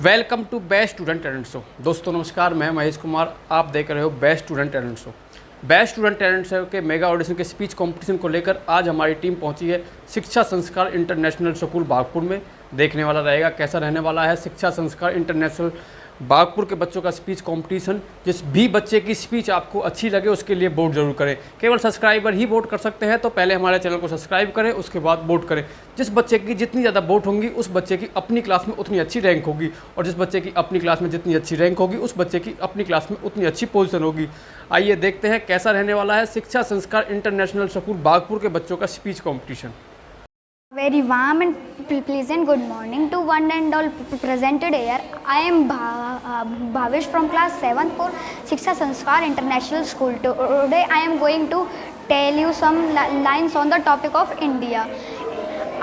Welcome to best student talent show. दोस्तों नमस्कार, मैं महेश कुमार, आप देख रहे हो best student talent show. Best student talent show के मेगा ऑडिशन के स्पीच कंपटीशन को लेकर आज हमारी टीम पहुंची है शिक्षा संस्कार इंटरनेशनल स्कूल बागपुर में। देखने वाला रहेगा कैसा रहने वाला है शिक्षा संस्कार इंटरनेशनल बागपुर के बच्चों का स्पीच कंपटीशन। जिस भी बच्चे की स्पीच आपको अच्छी लगे उसके लिए वोट जरूर करें। केवल सब्सक्राइबर ही वोट कर सकते हैं, तो पहले हमारे चैनल को सब्सक्राइब करें, उसके बाद वोट करें। जिस बच्चे की जितनी ज़्यादा वोट होंगी उस बच्चे की अपनी क्लास में उतनी अच्छी रैंक होगी, और जिस बच्चे की अपनी क्लास में जितनी अच्छी रैंक होगी उस बच्चे की अपनी क्लास में उतनी अच्छी पोजीशन होगी। आइए देखते हैं कैसा रहने वाला है शिक्षा संस्कार इंटरनेशनल स्कूल बागपुर के बच्चों का speech competition. Very warm and pleasant good morning to one and all presented here. I am Bhavish from class 7 for Shiksha Sanskar International School. Today I am going to tell you some lines on the topic of India.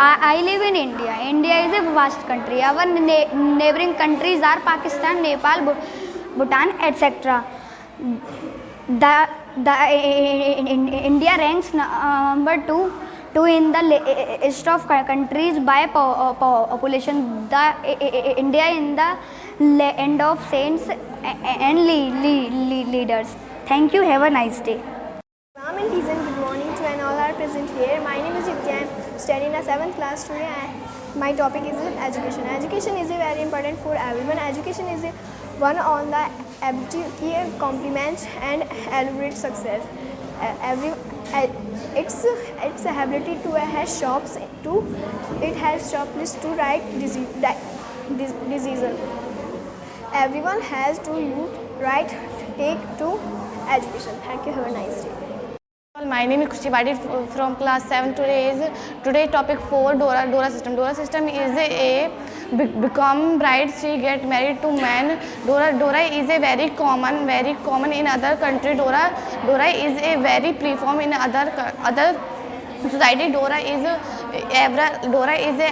I live in India. India is a vast country. Our neighboring countries are Pakistan, Nepal, Bhutan, etc. India ranks number two in the list of countries by population. India in the land of saints and leaders. Thank you. Have a nice day. Ram and peace and good morning to and all are present here. My name is Yuktya. I am studying in the 7th class today. My topic is education. Education is very important for everyone. Education is one on the ability, complements and elaborate success. Its ability to have shops to it has shopless to write disease. Everyone has to use right take to education. Thank you. Have a nice day. My name is Khushi Badi from class 7. Today topic 4 Dora system. Dora system is a become bride, she get married to man. Dora is a very common in other country. Dora is a very preform in other society. Dora is a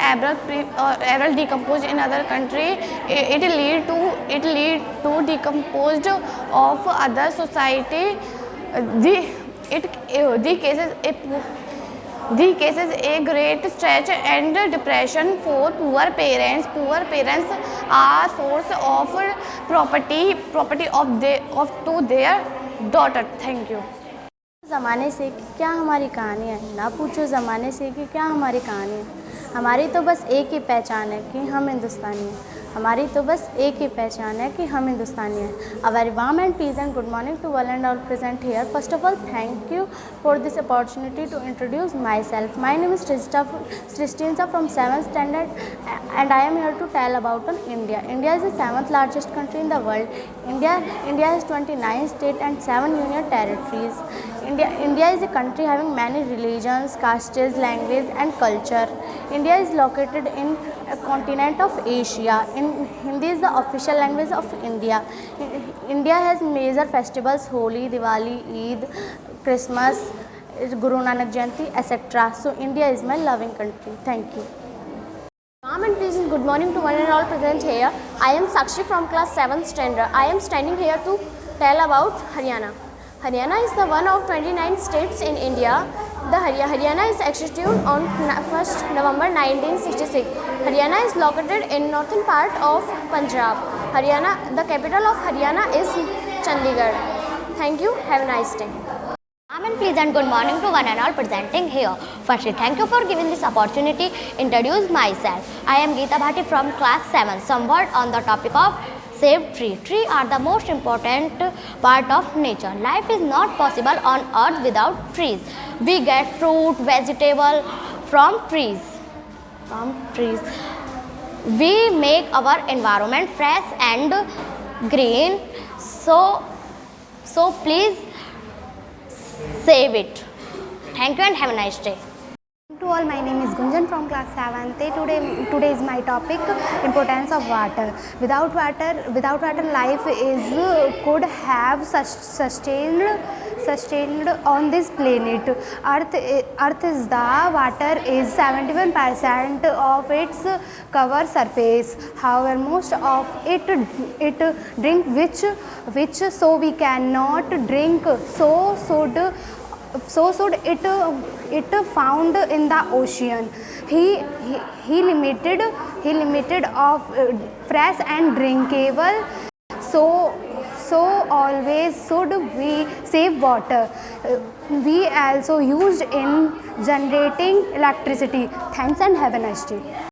abral decomposed in other country. It lead to decomposed of other society. The cases a great stress and depression for poor parents. Poor parents are source of property of to their daughter. Thank you. ज़माने से कि क्या हमारी कहानी है, ना पूछो ज़माने से कि क्या हमारी कहानी है। हमारी तो बस एक ही पहचान है कि हम हिंदुस्तानी हैं। हमारी तो बस एक ही पहचान है कि हम हिंदुस्तानी हैं। A very warm and pleasant good morning to all and all present here. First of all, thank you for this opportunity to introduce myself. My name is Sristinsa from 7th standard and I am here to tell about India. India is the 7th largest country in the world. India has 29 states and 7 union territories. India is a country having many religions, castes, language and culture. India is located in a continent of Asia. Hindi is the official language of India. India has major festivals: Holi, Diwali, Eid, Christmas, Guru Nanak Jayanti, etc. So India is my loving country. Thank you. Ma'am and please good morning to one and all present here. I am Sakshi from class 7th standard. I am standing here to tell about Haryana. Haryana is the one of 29 states in India. The Haryana is instituted on 1st November 1966. Haryana is located in northern part of Punjab. The capital of Haryana is Chandigarh. Thank you. Have a nice day. And please and good morning to one and all presenting here. Firstly, thank you for giving this opportunity. Introduce myself. I am Geeta Bhati from class 7. Some word on the topic of save tree. Trees are the most important part of nature. Life is not possible on earth without trees. We get fruit, vegetable from trees. We make our environment fresh and green. So please save it. Thank you and have a nice day. To all, my name is Gunjan from class 7th. Today is my topic importance of water. Without water life could have sustained on this planet. Earth is the water is 71% of its cover surface. However, most of it drink which so we cannot drink. So should it found in the ocean. He limited he limited of fresh and drinkable. So always should we save water. We also used in generating electricity. Thanks and have a nice day.